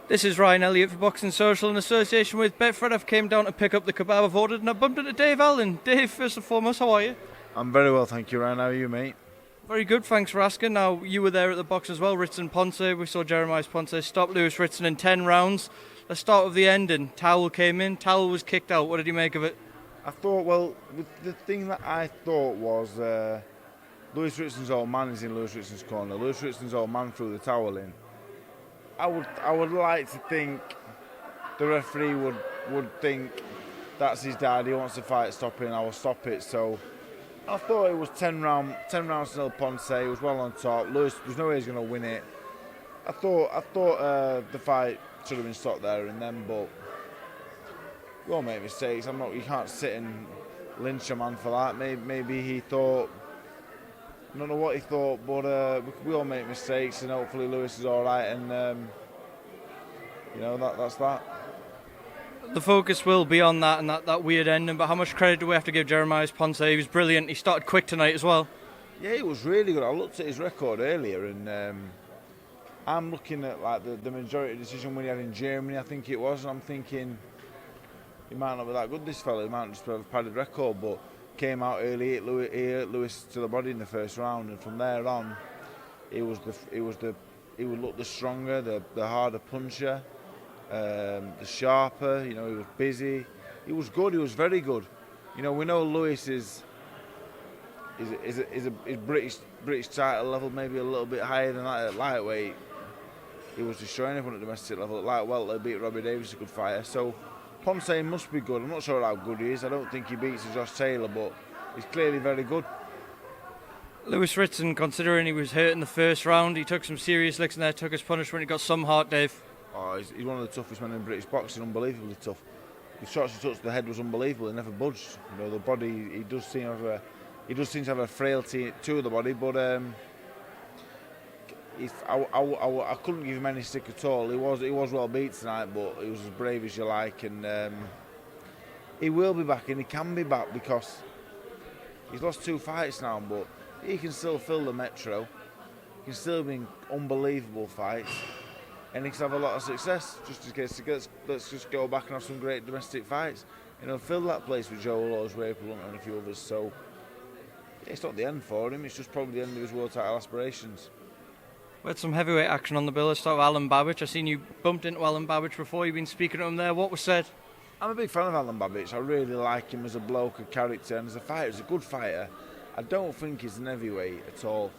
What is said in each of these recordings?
This is Ryan Elliott for Boxing Social in association with Betfred. I've came down to pick up the kebab I've ordered and I bumped into Dave Allen. Dave, first and foremost, how are you? I'm very well, thank you, Ryan. How are you, mate? Very good, thanks for asking. Now, you were there at the box as well, Ritson Ponce. We saw Jeremiah's Ponce stop Lewis Ritson in 10 rounds. Let's start with the ending. Towel came in, Towel was kicked out. What did you make of it? I thought, well, the thing that I thought was Lewis Ritson's old man is in Lewis Ritson's corner. Lewis Ritson's old man threw the towel in. I would like to think the referee would think that's his dad, he wants to fight, stop it, and I will stop it. So I thought it was 10 rounds to nil Ponce. He was well on top. Lewis, there's no way he's going to win it. I thought the fight should have been stopped there and then, but we all make mistakes. You can't sit and lynch a man for that. Maybe he thought, I don't know what he thought, but we all make mistakes, and hopefully Lewis is all right, and that's that. The focus will be on that and that weird ending, but how much credit do we have to give Jeremiah's Ponce? He was brilliant. He started quick tonight as well. Yeah, he was really good. I looked at his record earlier, and I'm looking at like the majority decision when he had in Germany, I think it was, and I'm thinking he might not be that good, this fella. He might just have a padded record, but came out early, hit Lewis to the body in the first round, and from there on, he would look the stronger, the harder puncher, the sharper. He was busy. He was good. He was very good. We know Lewis is British title level, maybe a little bit higher than that at lightweight. He was destroying everyone at domestic level. At light welter, beat Robbie Davis, a good fighter. So Ponce must be good. I'm not sure how good he is. I don't think he beats Josh Taylor, but he's clearly very good. Lewis Ritson, considering he was hurt in the first round, he took some serious licks in there, took his punishment, he got some heart, Dave. Oh, he's one of the toughest men in British boxing, unbelievably tough. The shots he touched, the head was unbelievable, he never budged. The body, he does seem to have a frailty to the body, but I couldn't give him any stick at all. He was well beat tonight, but he was as brave as you like, and he will be back, and he can be back because he's lost 2 fights now, but he can still fill the Metro. He can still be in unbelievable fights, and he can have a lot of success. Just in case, let's just go back and have some great domestic fights. Fill that place with Joe Laws, Raple, and a few others. So it's not the end for him. It's just probably the end of his world title aspirations. We had some heavyweight action on the bill. Let's start with Alen Babic. I've seen you bumped into Alen Babic before. You've been speaking to him there. What was said? I'm a big fan of Alen Babic. I really like him as a bloke, a character, and as a fighter. He's a good fighter. I don't think he's an heavyweight at all.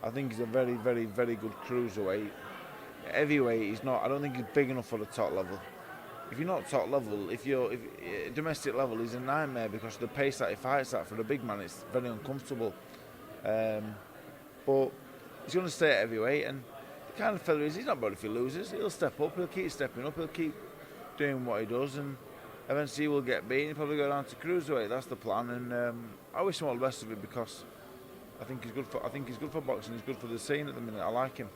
I think he's a very, very, very good cruiserweight. Heavyweight, he's not. I don't think he's big enough for the top level. If you're not top level, if domestic level, he's a nightmare because the pace that he fights at for the big man, it's very uncomfortable. But he's going to stay at heavyweight, and the kind of fella he's not bad if he loses. He'll step up, he'll keep stepping up, he'll keep doing what he does, and eventually he will get beaten. He'll probably go down to cruiserweight. That's the plan, and I wish him all the best of it because I think he's good for boxing. He's good for the scene at the minute. I like him.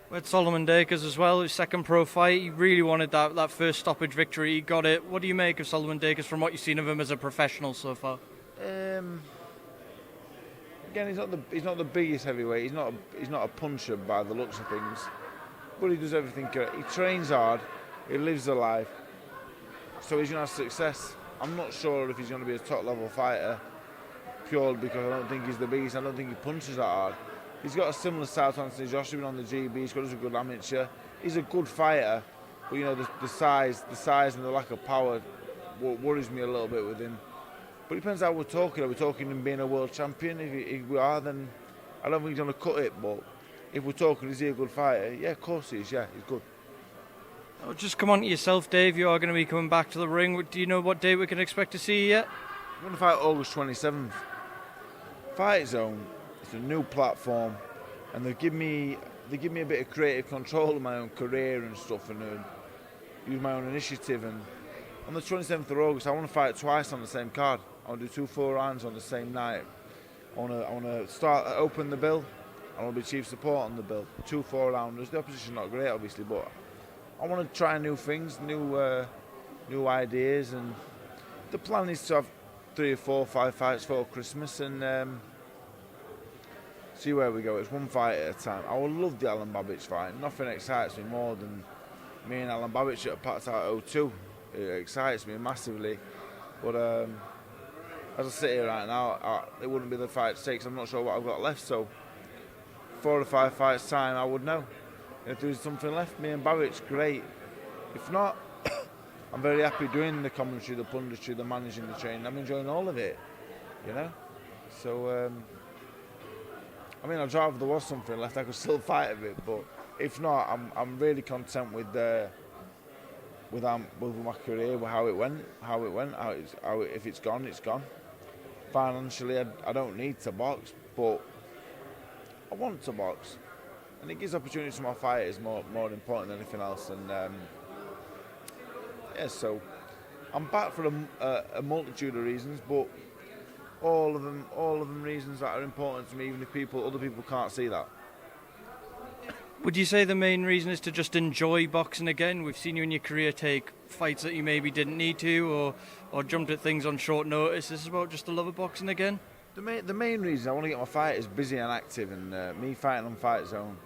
We had Solomon Dakers as well, his second pro fight. He really wanted that first stoppage victory. He got it. What do you make of Solomon Dakers from what you've seen of him as a professional so far? Again, he's not the biggest heavyweight. He's not a puncher by the looks of things, but he does everything correct. He trains hard. He lives a life, so he's going to have success. I'm not sure if he's going to be a top level fighter purely because I don't think he's the biggest. I don't think he punches that hard. He's got a similar style to Anthony Joshua, been on the GB. He's got a good amateur. He's a good fighter, but the size and the lack of power worries me a little bit with him. But it depends how we're talking. Are we talking him being a world champion? If we are, then I don't think he's going to cut it. But if we're talking, is he a good fighter? Yeah, of course he is. Yeah, he's good. Oh, just come on to yourself, Dave. You are going to be coming back to the ring. Do you know what date we can expect to see you yet? I'm going to fight August 27th. Fight Zone. It's a new platform, and they give me a bit of creative control of my own career and stuff, and use my own initiative. And on the 27th of August, I want to fight twice on the same card. I want to do 2 4 rounds on the same night. I want to open the bill. I want to be chief support on the bill. 2 4 rounders. The opposition's not great, obviously, but I want to try new things, new ideas, and the plan is to have 3 or 4, 5 fights for Christmas, and see where we go. It's one fight at a time. I would love the Alen Babic fight. Nothing excites me more than me and Alen Babic at a packed out 0-2. It excites me massively. But as I sit here right now, it wouldn't be the fight to take 'cause I'm not sure what I've got left. So 4 or 5 fights time, I would know. If there's something left, me and Babic, great. If not, I'm very happy doing the commentary, the punditry, the managing, the training. I'm enjoying all of it, you know. So, I mean, I'd rather there was something left. I could still fight a bit, but if not, I'm really content with my career, with how it went. If it's gone, it's gone. Financially, I don't need to box, but I want to box, and it gives opportunities to my fighters more important than anything else. And yeah, so I'm back for a multitude of reasons, but all of them reasons that are important to me, even if other people can't see that. Would you say the main reason is to just enjoy boxing again? We've seen you in your career take fights that you maybe didn't need to, or jumped at things on short notice. This is about just the love of boxing again? The main reason I want to get my fighters busy and active, and me fighting on Fight Zone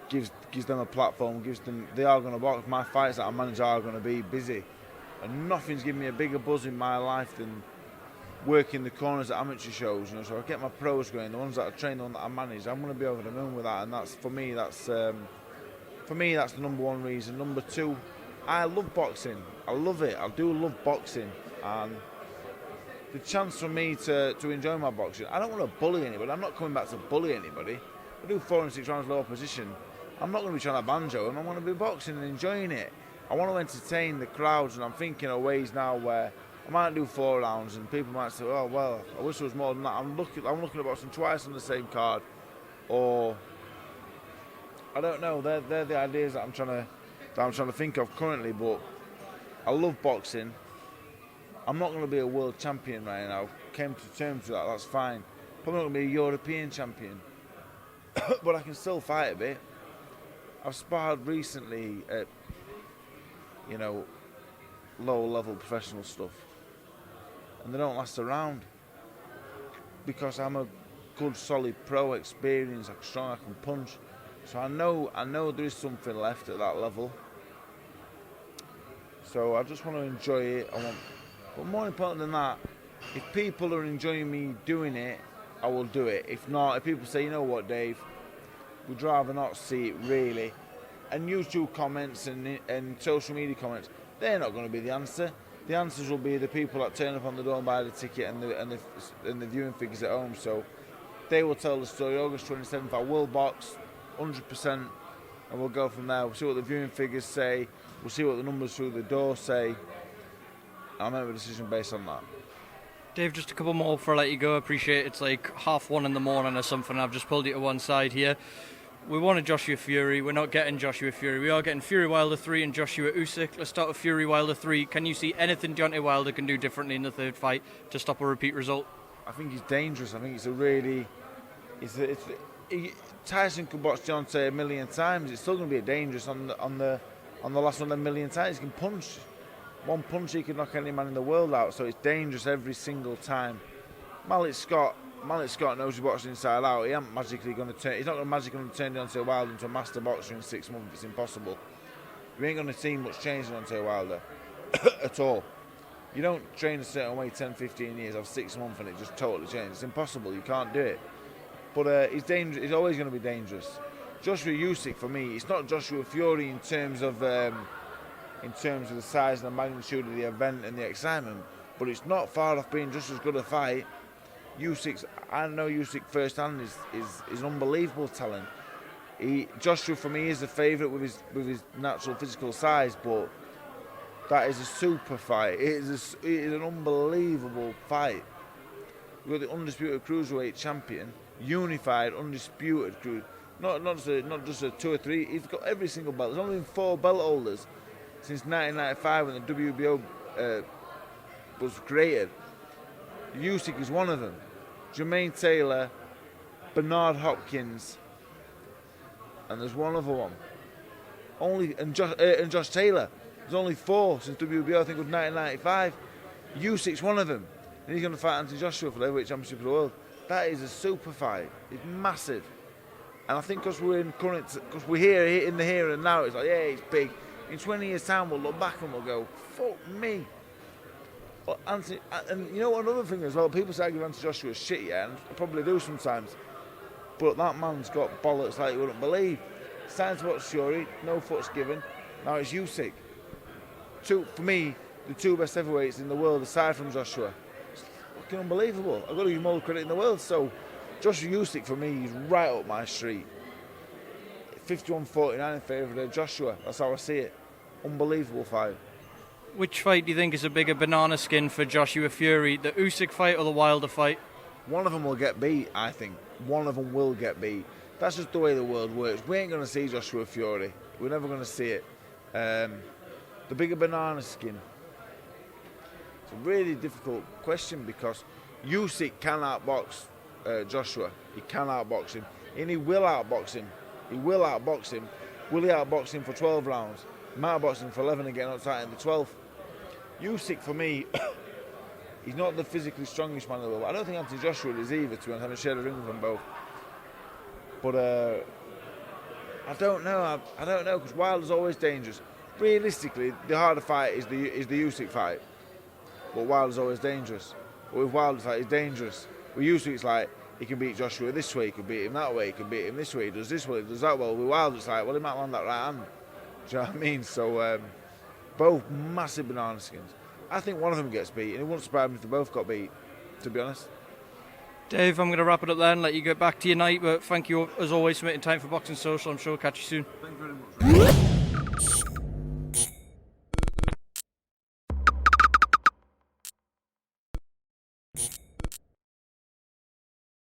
gives them a platform, they are going to box. My fights that I manage are going to be busy, and nothing's given me a bigger buzz in my life than working the corners at amateur shows. You know, so I get my pros going, the ones that I train, the ones that I manage. I'm going to be over the moon with that, and that's for me. That's the number one reason. Number two, I love boxing. I love it. I do love boxing, and the chance for me to enjoy my boxing. I don't want to bully anybody. I'm not coming back to bully anybody. I do 4 and 6 rounds lower position. I'm not going to be trying to banjo them. I want to be boxing and enjoying it. I want to entertain the crowds, and I'm thinking of ways now where I might do 4 rounds and people might say, oh well, I wish there was more than that. I'm looking at boxing twice on the same card, or I don't know. They're the ideas that I'm trying to think of currently. But I love boxing. I'm not going to be a world champion right now. Came to terms with that. That's fine. Probably not going to be a European champion, but I can still fight a bit. I've sparred recently at, low-level professional stuff, and they don't last a round because I'm a good, solid pro, experienced, I'm strong, I can punch. So I know there is something left at that level. So I just want to enjoy it. But more important than that, if people are enjoying me doing it, I will do it. If not, if people say, you know what, Dave, we'd rather not see it really, and YouTube comments and social media comments, they're not going to be the answer. The answers will be the people that turn up on the door and buy the ticket and the viewing figures at home. So they will tell the story. August 27th, I will box 100%, and we'll go from there. We'll see what the viewing figures say. We'll see what the numbers through the door say. I'll make a decision based on that. Dave, just a couple more before I let you go. I appreciate it's like 1:30 in the morning or something. I've just pulled you to one side here. We wanted Joshua Fury. We're not getting Joshua Fury. We are getting Fury Wilder 3 and Joshua-Usyk. Let's start with Fury Wilder 3. Can you see anything Deontay Wilder can do differently in the third fight to stop a repeat result? I think he's dangerous. I think it's a really... Tyson could box Deontay a million times. It's still going to be dangerous on the last one a million times. He can punch. One punch he could knock any man in the world out. So it's dangerous every single time. Malik Scott knows he boxes inside out. He's not magically going to turn Deontay Wilder into a master boxer in 6 months. It's impossible. You ain't going to see much change in Deontay Wilder at all. You don't train a certain way 10, 15 years, have 6 months and it just totally changes. It's impossible. You can't do it. But he's dangerous. He's always going to be dangerous. Joshua-Usyk for me, it's not Joshua Fury in terms of the size and the magnitude of the event and the excitement, but it's not far off being just as good a fight. I know Usyk firsthand is unbelievable talent. Joshua for me is the favourite with his natural physical size, but that is a super fight. It is an unbelievable fight. We've got the undisputed cruiserweight champion, unified, undisputed cruise. Not just a 2 or 3. He's got every single belt. There's only been 4 belt holders since 1995 when the WBO was created. Usyk is one of them. Jermaine Taylor, Bernard Hopkins, and there's one other one. And Josh Taylor. There's only 4 since WBO. I think it was 1995. Usyk's one of them, and he's going to fight Anthony Joshua for the heavyweight championship of the world. That is a super fight. It's massive. And I think because we're here in the here and now, it's like, yeah, it's big. In 20 years' time, we'll look back and we'll go, fuck me. But Anthony, and you know what, another thing as well, people say I give Anthony Joshua shit, yeah, and I probably do sometimes. But that man's got bollocks like you wouldn't believe. It's time to watch Fury, no fucks given. Now it's Usyk. For me, the two best heavyweights in the world aside from Joshua. It's fucking unbelievable. I've got to give him all the credit in the world. So Joshua-Usyk for me is right up my street. 51-49 in favour of Joshua. That's how I see it. Unbelievable fight. Which fight do you think is a bigger banana skin for Joshua Fury, the Usyk fight or the Wilder fight? One of them will get beat, I think. One of them will get beat. That's just the way the world works. We ain't going to see Joshua Fury. We're never going to see it. The bigger banana skin. It's a really difficult question because Usyk can outbox Joshua. He can outbox him. And he will outbox him. He will outbox him. Will he outbox him for 12 rounds? He might outbox him for 11 again outside in the 12th. Usyk, for me, he's not the physically strongest man in the world. I don't think Anthony Joshua is either, to be honest. I haven't shared a ring with them both. But I don't know. I don't know, because Wilder's always dangerous. Realistically, the harder fight is the Usyk fight. But Wilder's always dangerous. But with Wilder's fight, he's dangerous. With Usyk, it's like, he can beat Joshua this way, he can beat him that way, he can beat him this way, he does this well, he does that well. With Wilder, it's like, well, he might land that right hand. Do you know what I mean? So, both massive banana skins. I think one of them gets beat, and it wouldn't surprise me if they both got beat, to be honest. Dave, I'm going to wrap it up there and let you get back to your night, but thank you as always for making time for Boxing Social. I'm sure we'll catch you soon. Thank you very much.